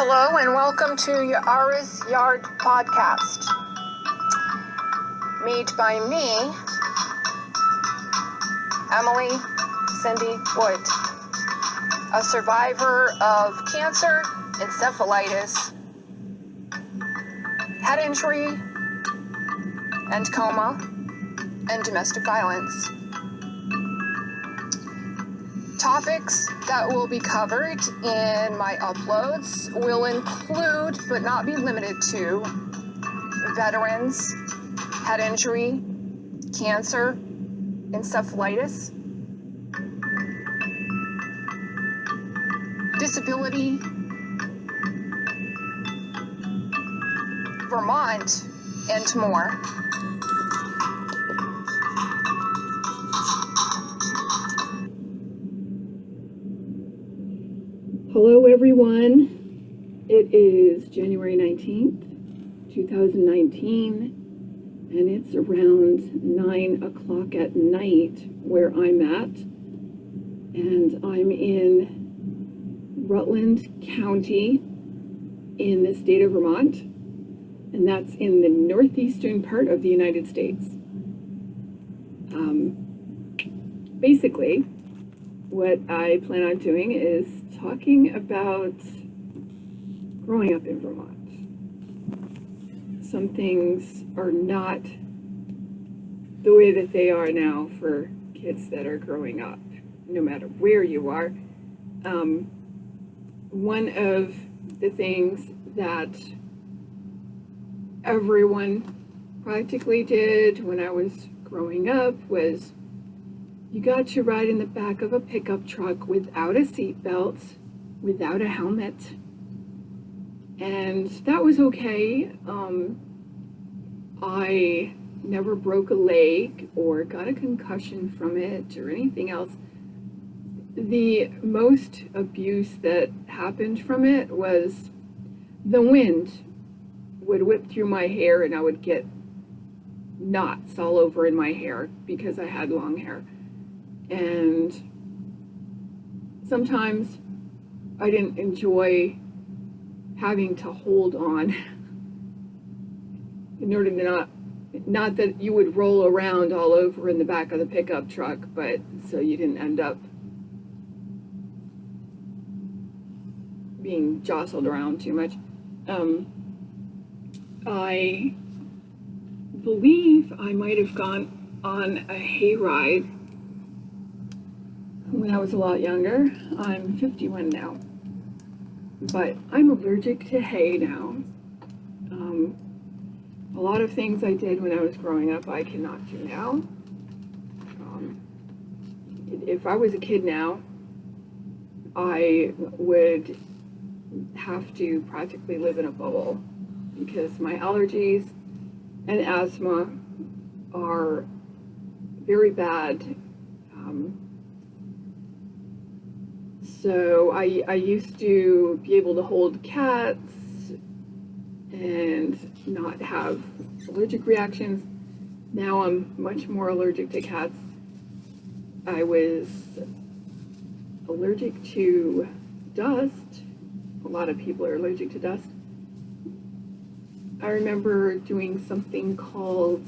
Hello and welcome to Yaarah's Yard podcast, made by me, Emily Cindy Wood, a survivor of cancer, encephalitis, head injury, and coma, and domestic violence. Topics that will be covered in my uploads will include, but not be limited to, veterans, head injury, cancer, encephalitis, disability, Vermont, and more. Hello everyone, it is January 19th, 2019, and it's around 9 o'clock at night where I'm at, and I'm in Rutland County in the state of Vermont, and that's in the northeastern part of the United States. Basically, what I plan on doing is talking about growing up in Vermont. Some things are not the way that they are now for kids that are growing up, no matter where you are. One of the things that everyone practically did when I was growing up was you got to ride in the back of a pickup truck without a seatbelt, without a helmet, and that was okay. I never broke a leg or got a concussion from it or anything else. The most abuse that happened from it was the wind would whip through my hair and I would get knots all over in my hair because I had long hair. And sometimes I didn't enjoy having to hold on in order to not that you would roll around all over in the back of the pickup truck, but so you didn't end up being jostled around too much. I believe I might have gone on a hayride when I was a lot younger. I'm 51 now, but I'm allergic to hay now. A lot of things I did when I was growing up I cannot do now. If I was a kid now, I would have to practically live in a bubble because my allergies and asthma are very bad. So I used to be able to hold cats and not have allergic reactions. Now I'm much more allergic to cats. I was allergic to dust. A lot of people are allergic to dust. I remember doing something called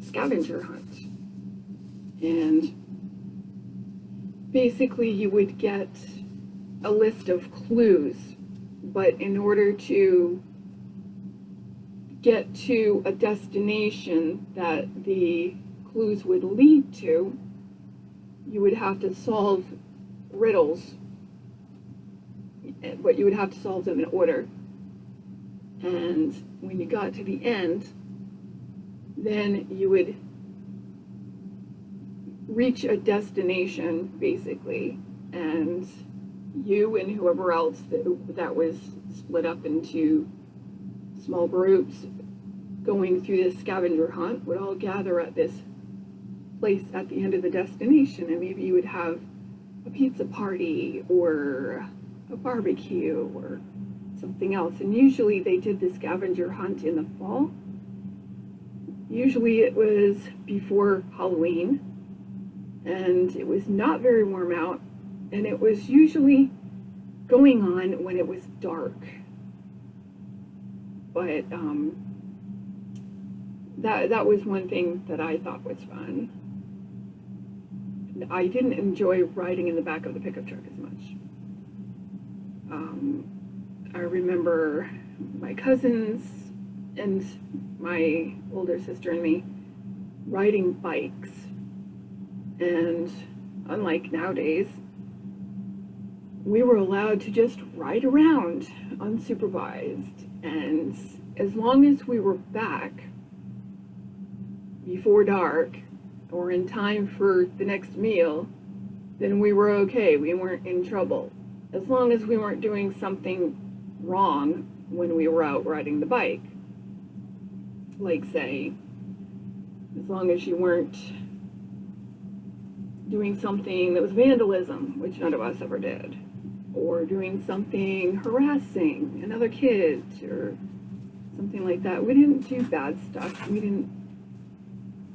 scavenger hunt, and basically you would get a list of clues, but in order to get to a destination that the clues would lead to, you would have to solve riddles, but you would have to solve them in order. And when you got to the end, then you would reach a destination, basically, and you and whoever else that was split up into small groups going through this scavenger hunt would all gather at this place at the end of the destination, and maybe you would have a pizza party or a barbecue or something else. And usually they did the scavenger hunt in the fall. Usually it was before Halloween, and it was not very warm out, and it was usually going on when it was dark. But that was one thing that I thought was fun. I didn't enjoy riding in the back of the pickup truck as much. I remember my cousins and my older sister and me riding bikes, and unlike nowadays, we were allowed to just ride around unsupervised, and as long as we were back before dark or in time for the next meal, then we were okay. We weren't in trouble. As long as we weren't doing something wrong when we were out riding the bike. Like, say, as long as you weren't doing something that was vandalism, which none of us ever did, or doing something harassing another kid or something like that. We didn't do bad stuff. We didn't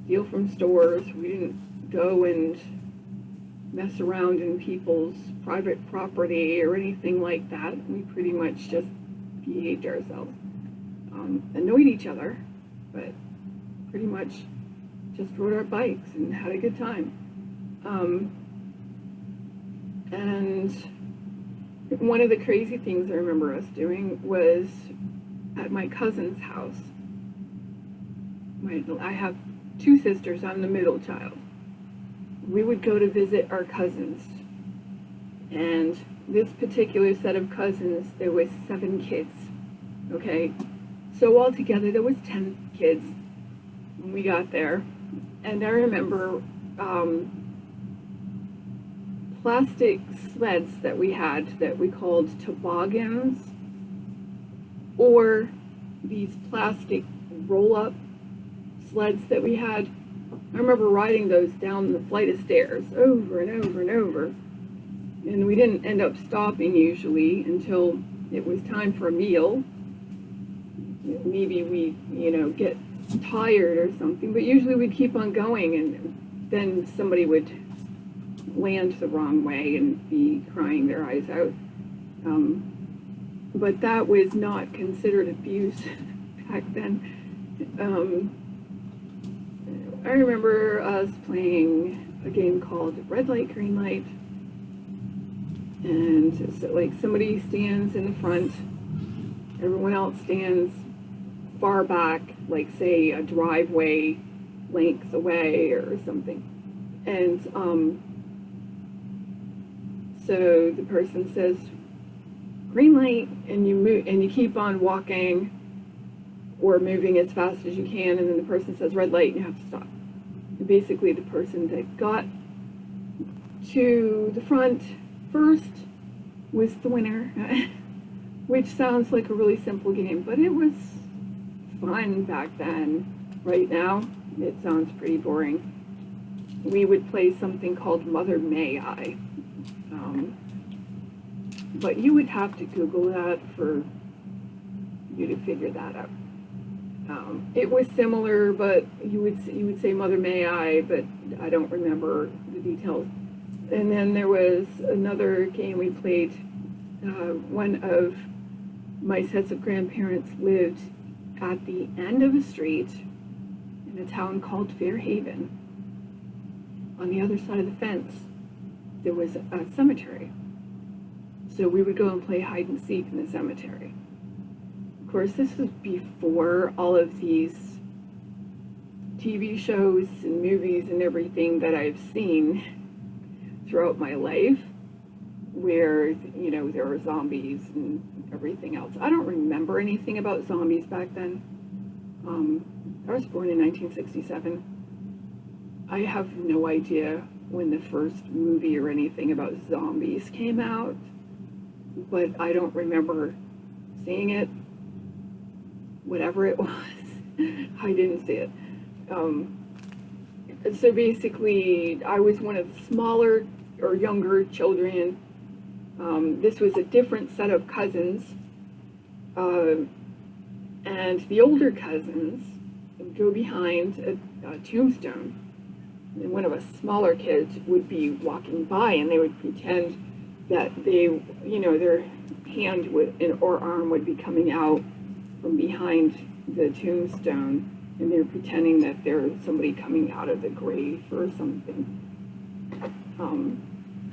steal from stores. We didn't go and mess around in people's private property or anything like that. We pretty much just behaved ourselves. Annoyed each other, but pretty much just rode our bikes and had a good time. And one of the crazy things I remember us doing was at my cousin's house. I have two sisters. I'm the middle child. We would go to visit our cousins. And this particular set of cousins, there was 7 kids. Okay? So altogether, there was 10 kids when we got there. And I remember plastic sleds that we had that we called toboggans, or these plastic roll-up sleds that we had. I remember riding those down the flight of stairs over and over and over, and we didn't end up stopping usually until it was time for a meal. Maybe we, get tired or something, but usually we'd keep on going, and then somebody would land the wrong way and be crying their eyes out. But that was not considered abuse back then. I remember us playing a game called Red Light, Green Light, and so, like, somebody stands in the front, everyone else stands far back, like, say, a driveway length away or something. And so the person says, green light, and you move, and you keep on walking or moving as fast as you can, and then the person says red light, and you have to stop. And basically, the person that got to the front first was the winner, which sounds like a really simple game, but it was fun back then. Right now, it sounds pretty boring. We would play something called Mother May I. But you would have to Google that for you to figure that out. It was similar, but you would say Mother May I, but I don't remember the details. And then there was another game we played. One of my sets of grandparents lived at the end of a street in a town called Fairhaven. On the other side of the fence, there was a cemetery. So we would go and play hide and seek in the cemetery. Of course, this was before all of these TV shows and movies and everything that I've seen throughout my life, where, there were zombies and everything else. I don't remember anything about zombies back then. I was born in 1967. I have no idea when the first movie or anything about zombies came out, but I don't remember seeing it. Whatever it was, I didn't see it. So basically, I was one of the smaller or younger children. This was a different set of cousins. And the older cousins would go behind a tombstone. And one of us smaller kids would be walking by, and they would pretend that they, their hand or arm would be coming out from behind the tombstone, and they're pretending that there's somebody coming out of the grave or something.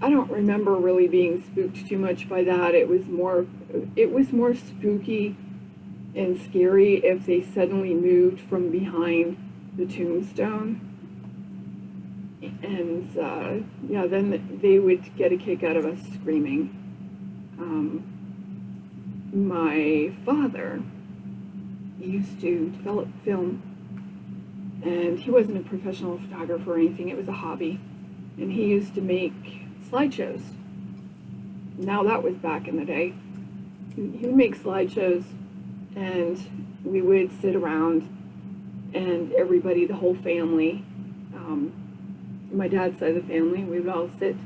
I don't remember really being spooked too much by that. It was more spooky and scary if they suddenly moved from behind the tombstone. And then they would get a kick out of us screaming. My father used to develop film, and he wasn't a professional photographer or anything. It was a hobby, and he used to make slideshows. Now that was back in the day. He would make slideshows, and we would sit around, and everybody, the whole family, my dad's side of the family, we would all sit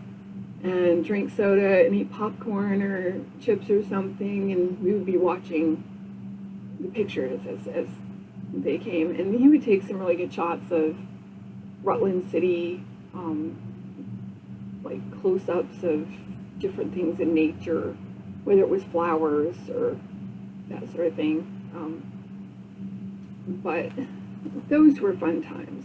and drink soda and eat popcorn or chips or something, and we would be watching the pictures as they came. And he would take some really good shots of Rutland City, like close-ups of different things in nature, whether it was flowers or that sort of thing. But those were fun times.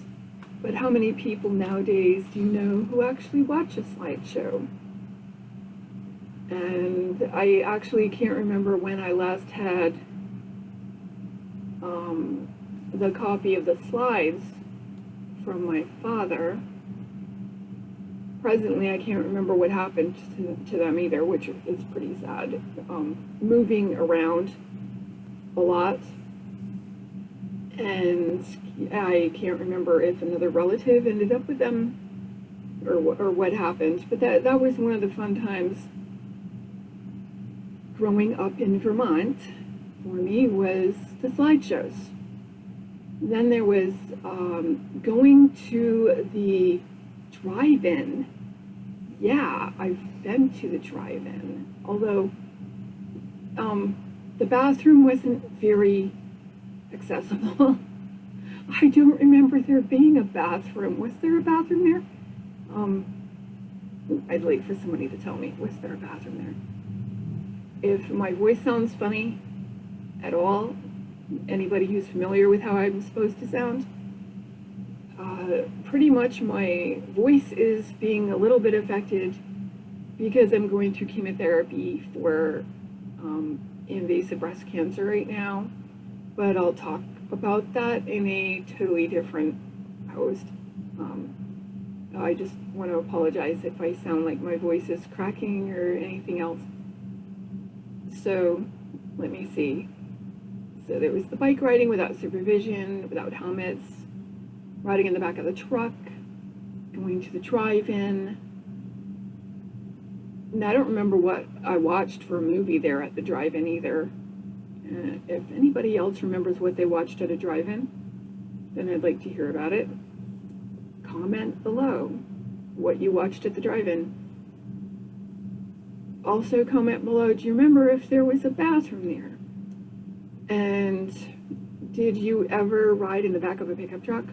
But how many people nowadays do you know who actually watch a slideshow? And I actually can't remember when I last had the copy of the slides from my father. Presently, I can't remember what happened to them either, which is pretty sad. Moving around a lot, and I can't remember if another relative ended up with them or what happened. But that was one of the fun times growing up in Vermont for me, was the slideshows. Then there was going to the drive-in. Yeah, I've been to the drive-in, although the bathroom wasn't very accessible. I don't remember there being a bathroom. Was there a bathroom there? I'd like for somebody to tell me, was there a bathroom there? If my voice sounds funny at all, anybody who's familiar with how I'm supposed to sound, pretty much my voice is being a little bit affected because I'm going through chemotherapy for invasive breast cancer right now. But I'll talk about that in a totally different post. I just want to apologize if I sound like my voice is cracking or anything else. So let me see. So there was the bike riding without supervision, without helmets, riding in the back of the truck, going to the drive-in. And I don't remember what I watched for a movie there at the drive-in either. If anybody else remembers what they watched at a drive-in, then I'd like to hear about it. Comment below what you watched at the drive-in. Also comment below, do you remember if there was a bathroom there? And did you ever ride in the back of a pickup truck?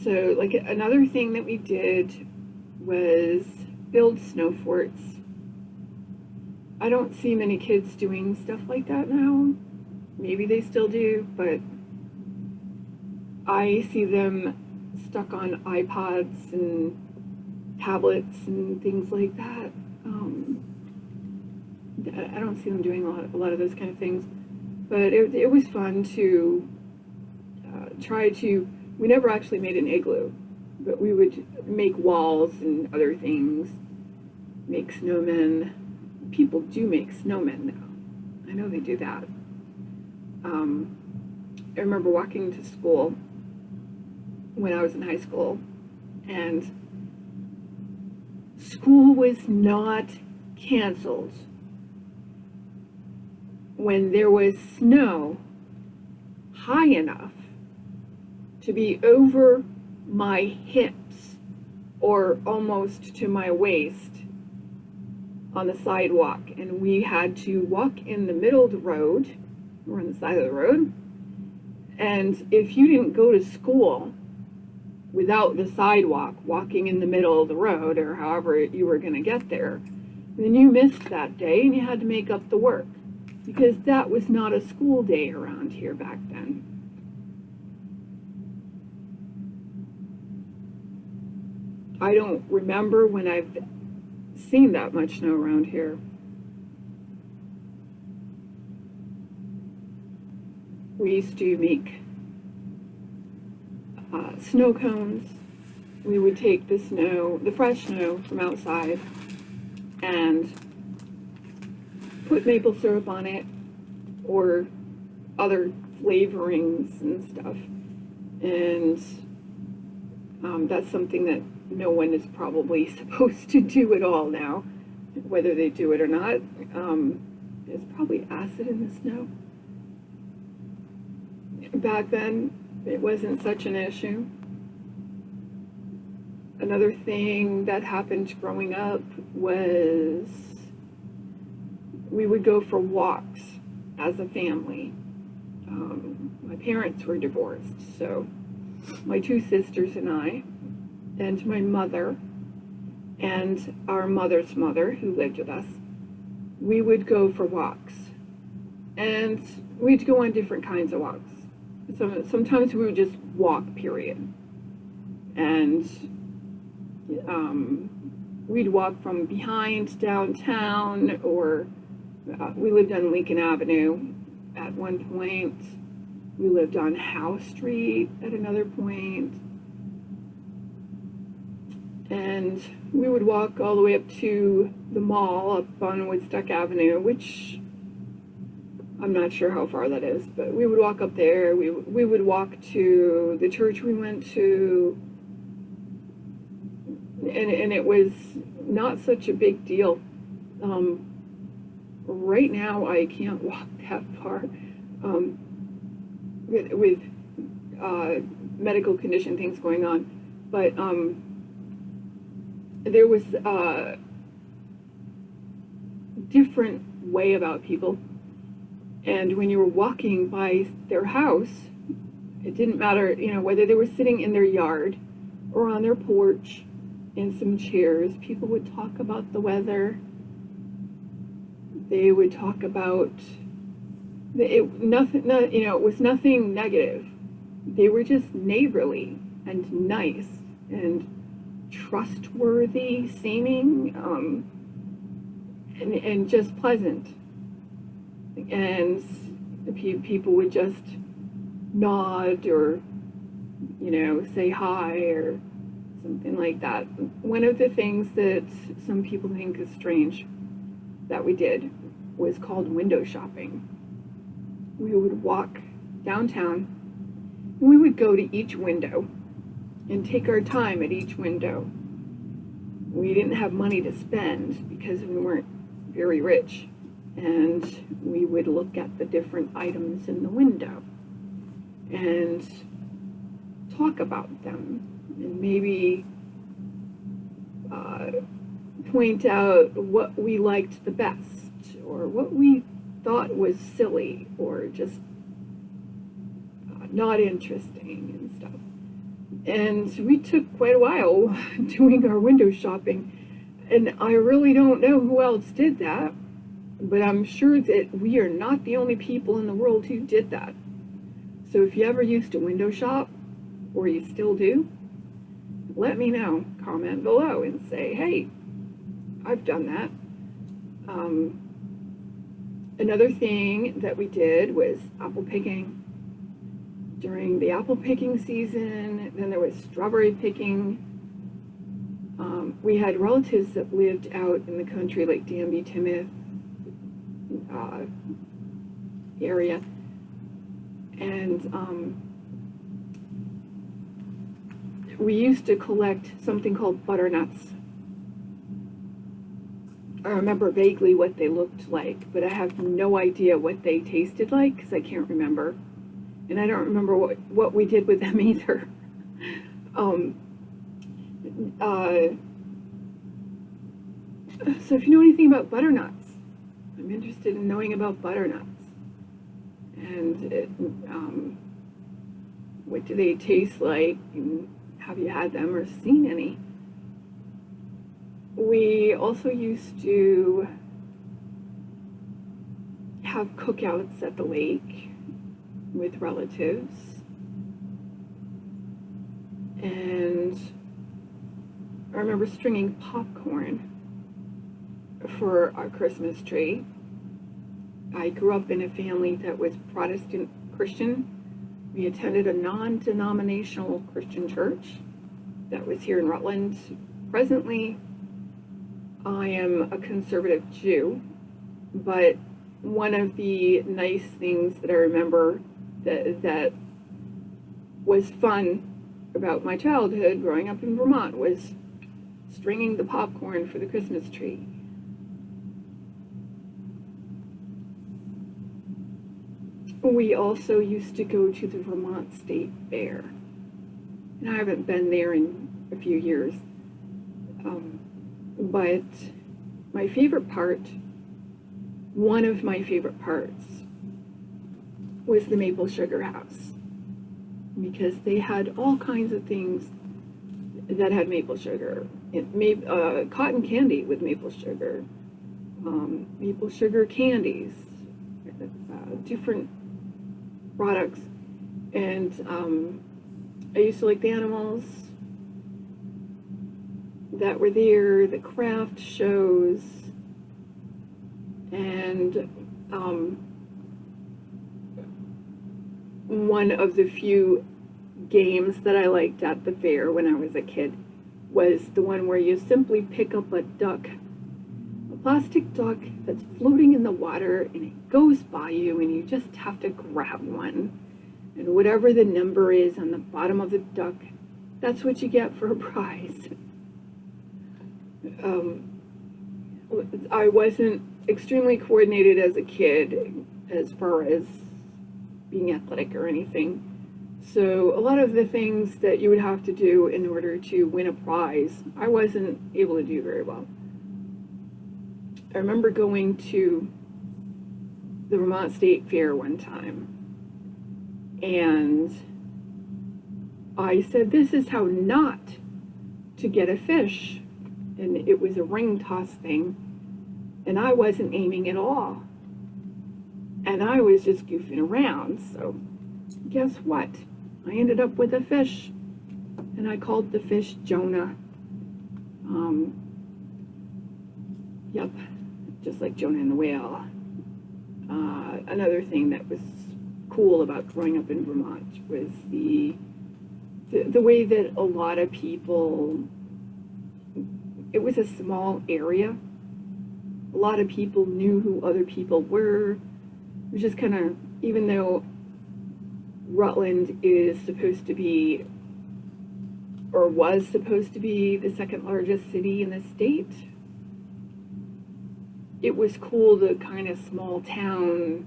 So like another thing that we did was build snow forts. I don't see many kids doing stuff like that now. Maybe they still do, but I see them stuck on iPods and tablets and things like that. I don't see them doing a lot of those kind of things, but it was fun to try to. We never actually made an igloo, but we would make walls and other things, make snowmen. People do make snowmen now. I know they do that. I remember walking to school when I was in high school, and school was not canceled when there was snow high enough to be over my hips or almost to my waist on the sidewalk, and we had to walk in the middle of the road or on the side of the road. And if you didn't go to school without the sidewalk, walking in the middle of the road or however you were going to get there, then you missed that day and you had to make up the work, because that was not a school day around here back then. I don't remember when I've seen that much snow around here. We used to make snow cones. We would take the snow, the fresh snow from outside, and put maple syrup on it or other flavorings and stuff. And that's something that no one is probably supposed to do at all now, whether they do it or not. There's probably acid in the snow. Back then, it wasn't such an issue. Another thing that happened growing up was we would go for walks as a family. My parents were divorced, so my two sisters and I, and my mother, and our mother's mother, who lived with us, we would go for walks. And we'd go on different kinds of walks. Sometimes we would just walk, period. And we'd walk from behind downtown, or we lived on Lincoln Avenue at one point. We lived on Howe Street at another point. And we would walk all the way up to the mall up on Woodstock Avenue, which I'm not sure how far that is, but we would walk up there. We would walk to the church we went to, and it was not such a big deal. Right now, I can't walk that far with medical condition things going on, but there was a different way about people. And when you were walking by their house, it didn't matter, whether they were sitting in their yard or on their porch in some chairs. People would talk about the weather. They would talk about it was nothing negative. They were just neighborly and nice and trustworthy seeming, and just pleasant. And people would just nod or, say hi or something like that. One of the things that some people think is strange that we did was called window shopping. We would walk downtown and we would go to each window and take our time at each window. We didn't have money to spend because we weren't very rich. And we would look at the different items in the window and talk about them, and maybe point out what we liked the best, or what we thought was silly or just not interesting and stuff. And we took quite a while doing our window shopping, and I really don't know who else did that. But I'm sure that we are not the only people in the world who did that. So if you ever used to window shop, or you still do, let me know. Comment below and say, hey, I've done that. Another thing that we did was apple picking. During the apple picking season, then there was strawberry picking. We had relatives that lived out in the country, like Danby, Timoth, area, and we used to collect something called butternuts. I remember vaguely what they looked like, but I have no idea what they tasted like because I can't remember, and I don't remember what we did with them either. So if you know anything about butternuts, I'm interested in knowing about butternuts. And what do they taste like? And have you had them or seen any? We also used to have cookouts at the lake with relatives. And I remember stringing popcorn for our Christmas tree. I grew up in a family that was Protestant Christian. We attended a non-denominational Christian church that was here in Rutland. Presently, I am a conservative Jew, but one of the nice things that I remember that was fun about my childhood growing up in Vermont was stringing the popcorn for the Christmas tree. We also used to go to the Vermont State Fair, and I haven't been there in a few years, but my favorite part, one of my favorite parts, was the maple sugar house, because they had all kinds of things that had maple sugar. Cotton candy with maple sugar candies, different products, and I used to like the animals that were there, the craft shows, and one of the few games that I liked at the fair when I was a kid was the one where you simply pick up a duck, a plastic duck that's floating in the water, and it goes by you and you just have to grab one. And whatever the number is on the bottom of the duck, that's what you get for a prize. I wasn't extremely coordinated as a kid as far as being athletic or anything. So a lot of the things that you would have to do in order to win a prize, I wasn't able to do very well. I remember going to the Vermont State Fair one time, and I said, "This is how not to get a fish." And it was a ring toss thing, and I wasn't aiming at all. And I was just goofing around, so guess what? I ended up with a fish, and I called the fish Jonah. Yep, just like Jonah and the whale. Another thing that was cool about growing up in Vermont was the way that a lot of people, it was a small area. A lot of people knew who other people were. It was just kind of, even though Rutland is supposed to be, or was supposed to be, the second largest city in the state, it was cool, the kind of small town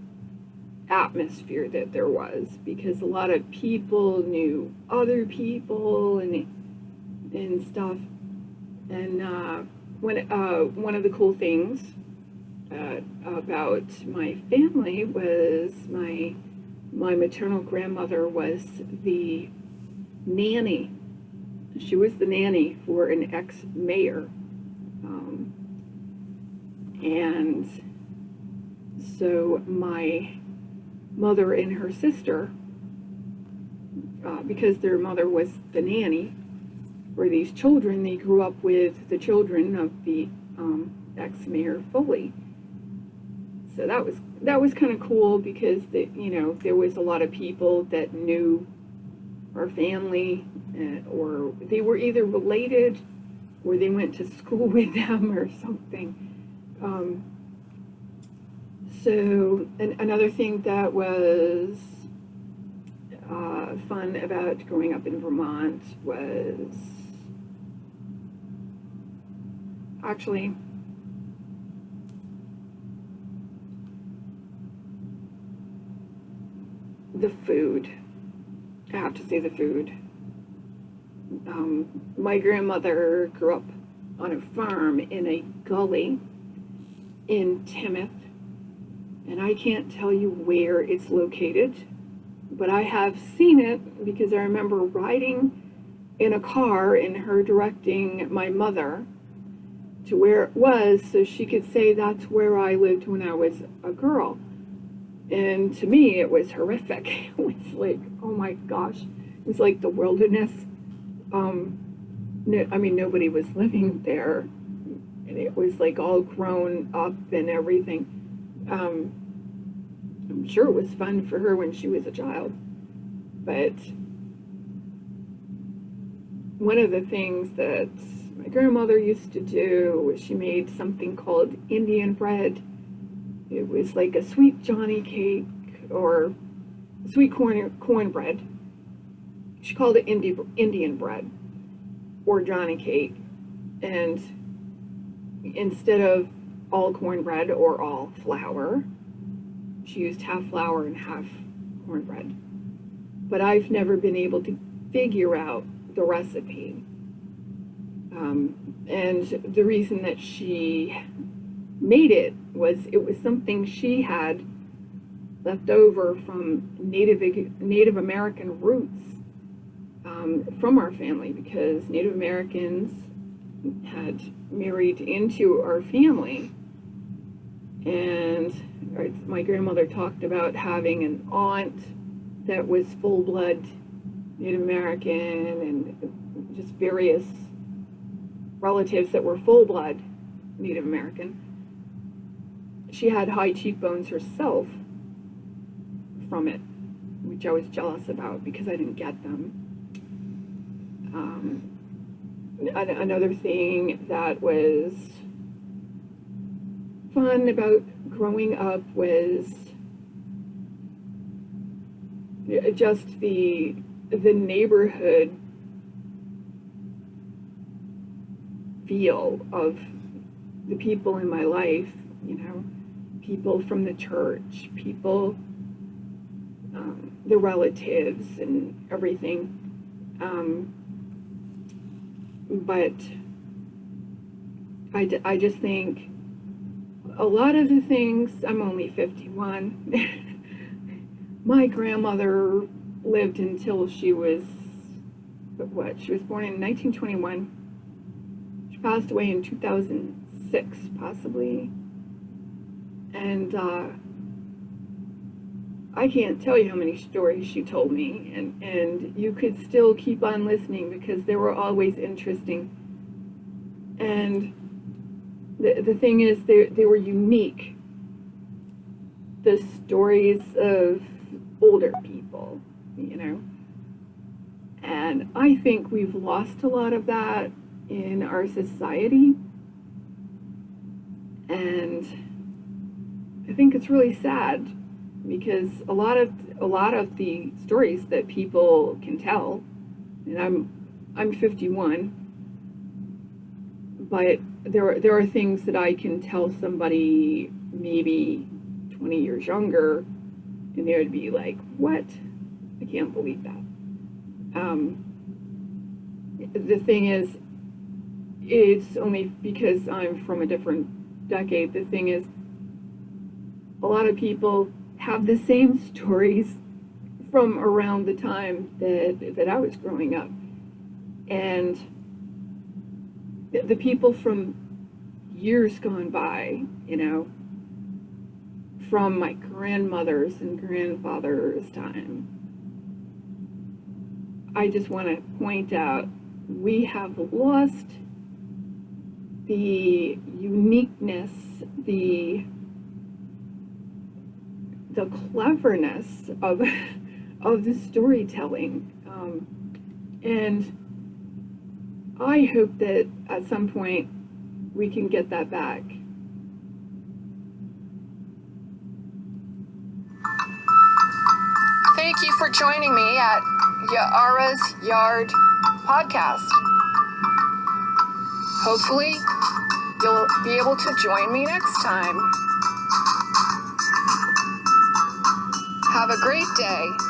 atmosphere that there was, because a lot of people knew other people and stuff. And one of the cool things about my family was my maternal grandmother was the nanny. She was the nanny for an ex-mayor. And so my mother and her sister, because their mother was the nanny for these children, they grew up with the children of the ex-mayor Foley. So that was kind of cool, because there was a lot of people that knew our family, or they were either related or they went to school with them or something. So another thing that was fun about growing up in Vermont was actually the food. I have to say the food. My grandmother grew up on a farm in a gully in Timoth, and I can't tell you where it's located, but I have seen it because I remember riding in a car and her directing my mother to where it was so she could say that's where I lived when I was a girl. And to me, it was horrific. It was like, oh my gosh, it was like the wilderness. No, I mean, nobody was living there, and it was like all grown up and everything. I'm sure it was fun for her when she was a child, but one of the things that my grandmother used to do was she made something called Indian bread. It was like a sweet Johnny cake or sweet cornbread. She called it Indian bread or Johnny cake. And instead of all cornbread or all flour, she used half flour and half cornbread. But I've never been able to figure out the recipe. And the reason that she made it was something she had left over from Native American roots from our family, because Native Americans had married into our family, and my grandmother talked about having an aunt that was full-blood Native American, and just various relatives that were full-blood Native American. She had high cheekbones herself from it, which I was jealous about because I didn't get them. Another thing that was fun about growing up was just the neighborhood feel of the people in my life, you know, people from the church, people, the relatives and everything. But I just think a lot of the things, I'm only 51. My grandmother lived until she was, she was born in 1921. She passed away in 2006, possibly. And I can't tell you how many stories she told me, and you could still keep on listening because they were always interesting. And the thing is, they were unique. The stories of older people, you know. And I think we've lost a lot of that in our society. And I think it's really sad, because a lot of the stories that people can tell, and I'm 51, but there are things that I can tell somebody maybe 20 years younger, and they would be like, "What? I can't believe that." The thing is, it's only because I'm from a different decade. The thing is, a lot of people have the same stories from around the time that I was growing up. And the people from years gone by, you know, from my grandmother's and grandfather's time, I just want to point out, we have lost the uniqueness, the cleverness of the storytelling, and I hope that at some point we can get that back. Thank you for joining me at Yaarah's Yard podcast. Hopefully, you'll be able to join me next time. Have a great day.